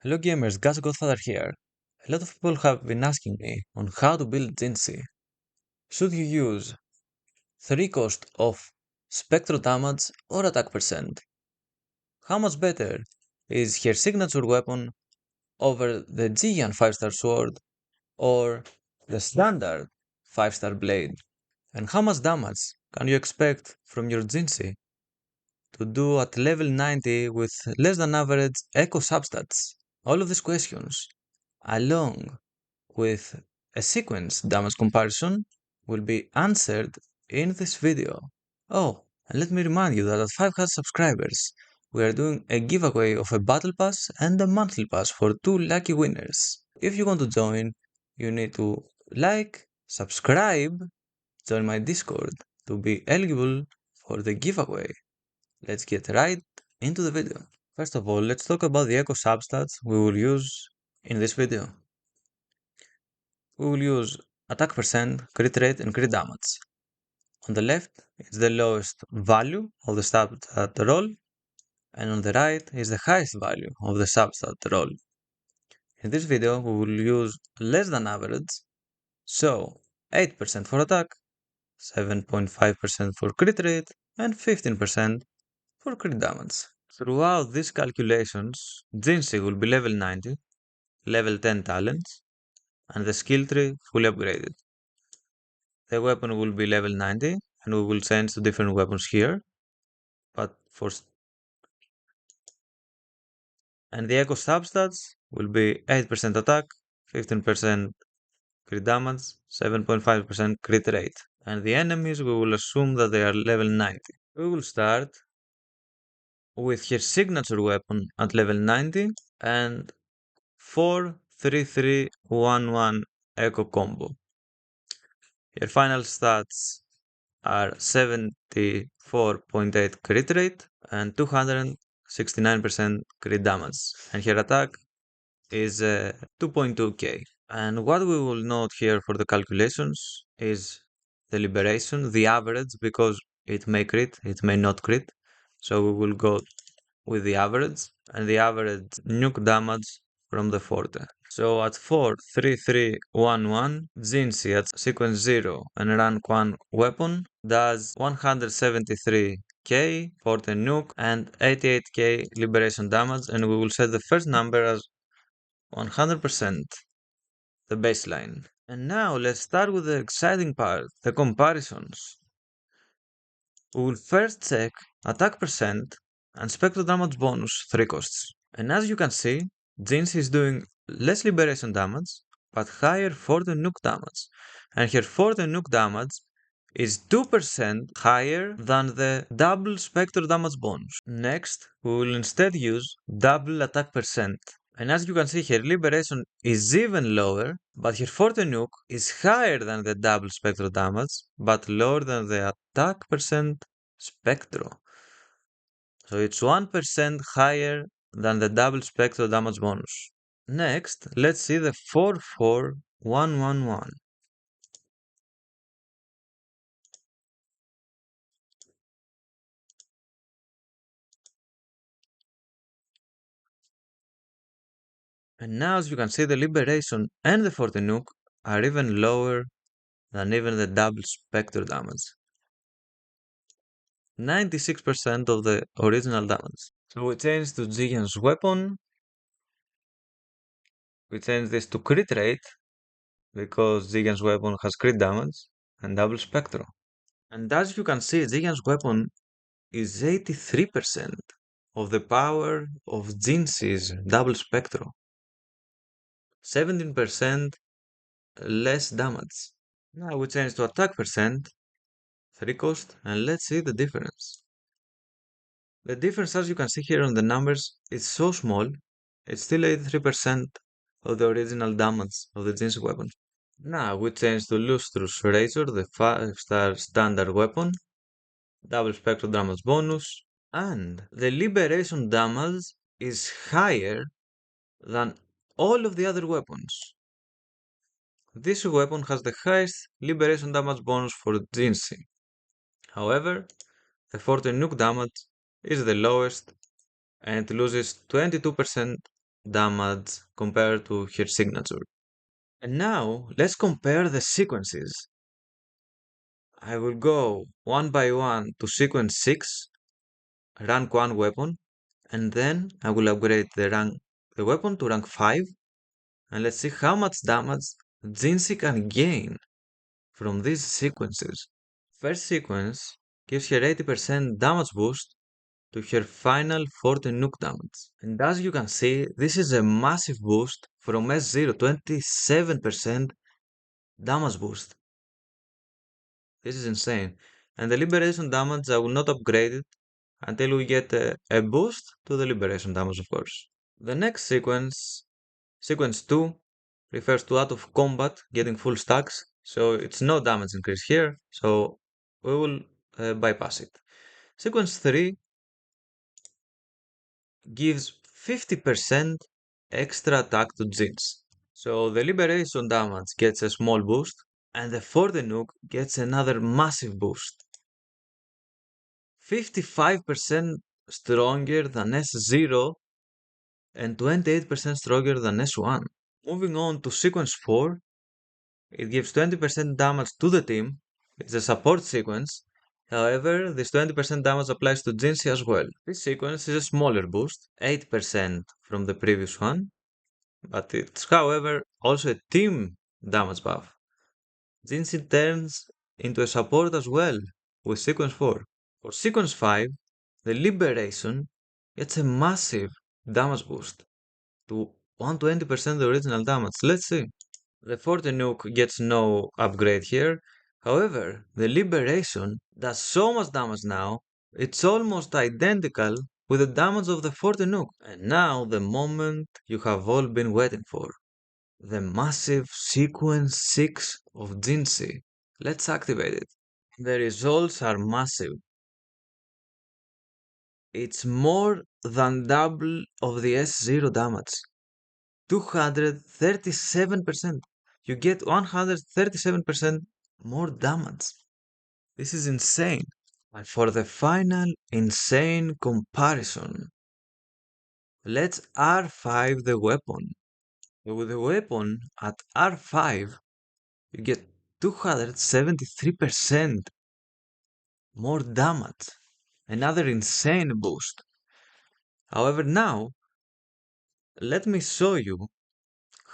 Hello gamers, Godfather here. A lot of people have been asking me on how to build Jinhsi. Should you use 3 cost of Spectro damage or attack percent? How much better is her signature weapon over the Jiyan 5-star sword or the standard 5-star blade? And how much damage can you expect from your Jinhsi to do at level 90 with less than average echo substats? All of these questions, along with a sequence damage comparison, will be answered in this video. Oh, and let me remind you that at 500 subscribers, we are doing a giveaway of a battle pass and a monthly pass for 2 lucky winners. If you want to join, you need to like, subscribe, join my Discord to be eligible for the giveaway. Let's get right into the video. First of all, let's talk about the echo substats we will use in this video. We will use attack percent, crit rate, and crit damage. On the left is the lowest value of the substat roll, and on the right is the highest value of the substat roll. In this video, we will use less than average, so 8% for attack, 7.5% for crit rate, and 15% for crit damage. Throughout these calculations, Jinhsi will be level 90, level 10 talents, and the skill tree fully upgraded. The weapon will be level 90 and we will change to different weapons here, but and the echo substats will be 8% attack, 15% crit damage, 7.5% crit rate, and the enemies we will assume that they are level 90. We will start with her signature weapon at level 90 and 4-3-3-1-1 echo combo. Her final stats are 74.8 crit rate and 269% crit damage, and her attack is 2.2k. And what we will note here for the calculations is the liberation, the average, because it may crit, it may not crit, so we will go with the average, and the average nuke damage from the forte. So at 4-3-3-1-1, Jinhsi at sequence 0 and rank 1 weapon does 173k forte nuke and 88k liberation damage, and we will set the first number as 100%, the baseline. And now let's start with the exciting part, the comparisons. We will first check attack percent and spectral damage bonus 3 costs. And as you can see, Jinhsi is doing less liberation damage, but higher forte nuke damage. And her forte nuke damage is 2% higher than the double spectral damage bonus. Next, we will instead use double attack percent. And as you can see, her liberation is even lower, but her forte nuke is higher than the double spectral damage, but lower than the attack percent spectro. So it's 1% higher than the double spectral damage bonus. Next, let's see the 4-4-1-1-1. And now as you can see, the liberation and the forte nuke are even lower than even the double spectral damage. 96% of the original damage. So we change to Jiyan's weapon. We change this to crit rate because Jiyan's weapon has crit damage and double spectro. And as you can see, Jiyan's weapon is 83% of the power of Jinhsi's double spectro. 17% less damage. Now we change to attack percent, 3 cost, and let's see the difference. The difference, as you can see here on the numbers, is so small, it's still 83% of the original damage of the Jinhsi weapon. Now we change to Lustrous Razor, the 5-star standard weapon, double spectral damage bonus, and the liberation damage is higher than all of the other weapons. This weapon has the highest liberation damage bonus for Jinhsi. However, the forte nuke damage is the lowest and it loses 22% damage compared to her signature. And now let's compare the sequences. I will go one by one to sequence 6, rank 1 weapon, and then I will upgrade the weapon to rank 5, and let's see how much damage Jinhsi can gain from these sequences. First sequence gives her 80% damage boost to her final 40 nuke damage. And as you can see, this is a massive boost from S0, 27% damage boost. This is insane. And the liberation damage, I will not upgrade it until we get a boost to the liberation damage, of course. The next sequence, sequence 2, refers to out of combat getting full stacks, so it's no damage increase here, so we will bypass it. Sequence 3 gives 50% extra attack to Jinx. So the liberation damage gets a small boost, and the Forte nuke gets another massive boost. 55% stronger than S0 and 28% stronger than S1. Moving on to sequence 4, it gives 20% damage to the team. It's a support sequence. However, this 20% damage applies to Jinhsi as well. This sequence is a smaller boost, 8% from the previous one, but it's however also a team damage buff. Jinhsi turns into a support as well with sequence 4. For sequence 5, the liberation gets a massive damage boost to 120% the original damage. Let's see. The Forte nuke gets no upgrade here. However, the liberation does so much damage now, it's almost identical with the damage of the Forte nuke. And now the moment you have all been waiting for. The massive sequence 6 of Jinhsi. Let's activate it. The results are massive. It's more than double of the S0 damage. 237%. You get 137% more damage. This is insane. And for the final insane comparison, let's R5 the weapon. With the weapon at R5, you get 273% more damage. Another insane boost. However, now, let me show you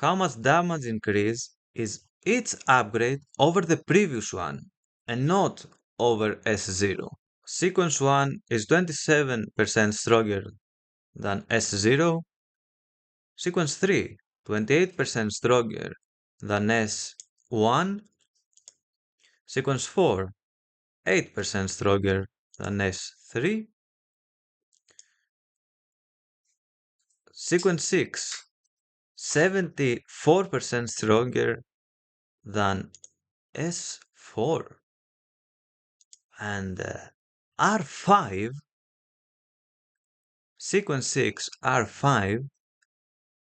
how much damage increase is each upgrade over the previous one, and not over S0. Sequence 1 is 27% stronger than S0. Sequence 3, 28% stronger than S1. Sequence 4, 8% stronger than S3. Sequence 6, 74% stronger than S4. And R5, sequence 6 R5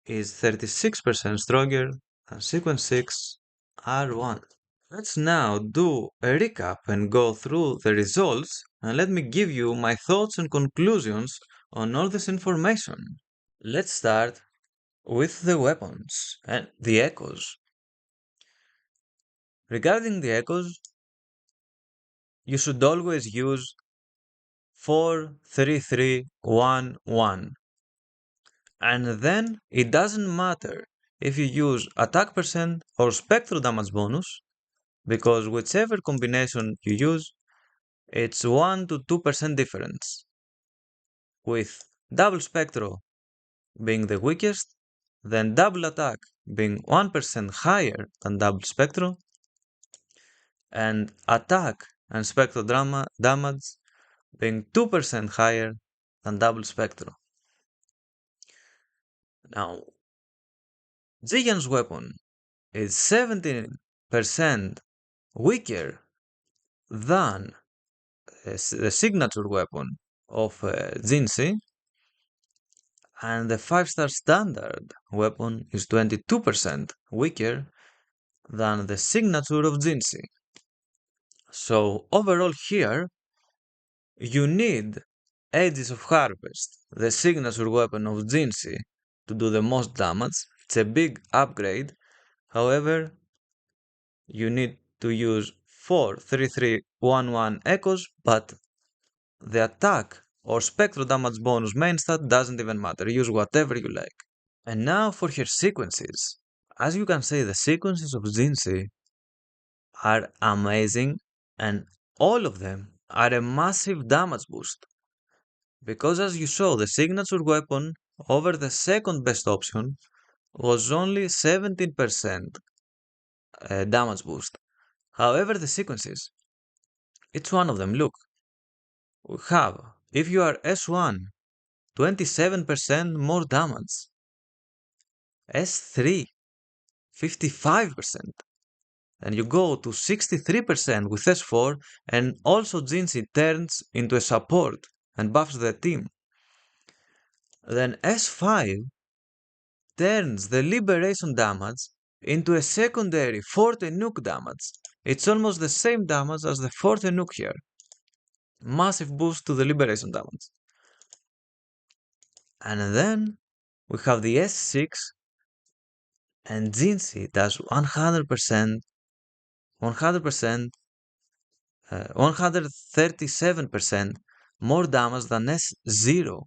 is 36% stronger than sequence 6 R1. Let's now do a recap and go through the results, and let me give you my thoughts and conclusions on all this information. Let's start with the weapons and the echoes. Regarding the echoes, you should always use 4-3-3-1-1. And then it doesn't matter if you use attack percent or spectral damage bonus, because whichever combination you use, it's 1 to 2% difference, with double spectral being the weakest, then double attack being 1% higher than double spectral, and attack and spectral damage being 2% higher than double spectral. Now, Jiyan's weapon is 17% weaker than the signature weapon of Jinhsi, and the 5-star standard weapon is 22% weaker than the signature of Jinhsi. So overall here, you need Aegis of Harvest, the signature weapon of Jinhsi, to do the most damage. It's a big upgrade. However, you need to use 4 3-3-1-1 echoes, but the attack or spectral damage bonus main stat doesn't even matter. Use whatever you like. And now for her sequences. As you can see, the sequences of Jinhsi are amazing, and all of them are a massive damage boost. Because as you saw, the signature weapon over the second best option was only 17% damage boost. However, the sequences, each one of them, look, we have, if you are S1, 27% more damage, S3, 55%, and you go to 63% with S4, and also Jinhsi turns into a support and buffs the team. Then S5 turns the liberation damage into a secondary Forte Nuke damage. It's almost the same damage as the Forte Nuke here. Massive boost to the liberation damage. And then we have the S6, and Jinhsi does 100%, 137% more damage than S0.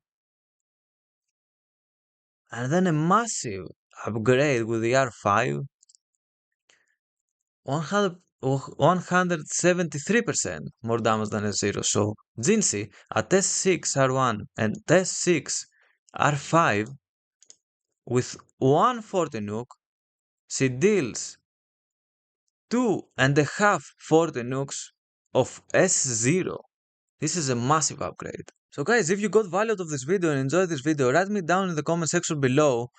And then a massive upgrade with the R5, 173% more damage than S0. So Jinhsi at S6 R1 and S6 R5 with 140 nuke, she deals 2.5 40 nukes of S0. This is a massive upgrade. So guys, if you got value out of this video and enjoyed this video, write me down in the comment section below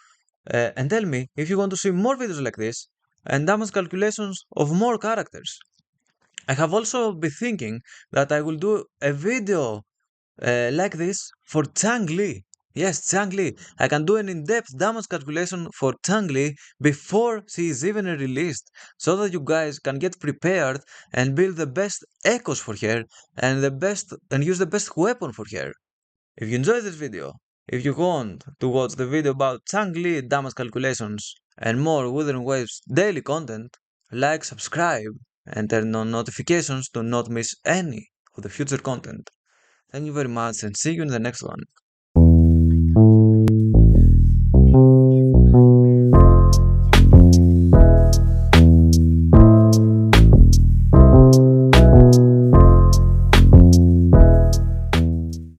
and tell me if you want to see more videos like this and damage calculations of more characters. I have also been thinking that I will do a video like this for Chang-Li. Yes, Chang-Li. I can do an in-depth damage calculation for Chang-Li before she is even released, so that you guys can get prepared and build the best echoes for her and use the best weapon for her. If you enjoyed this video, if you want to watch the video about Chang-Li damage calculations and more Wuthering Waves daily content, like, subscribe, and turn on notifications to not miss any of the future content. Thank you very much and see you in the next one.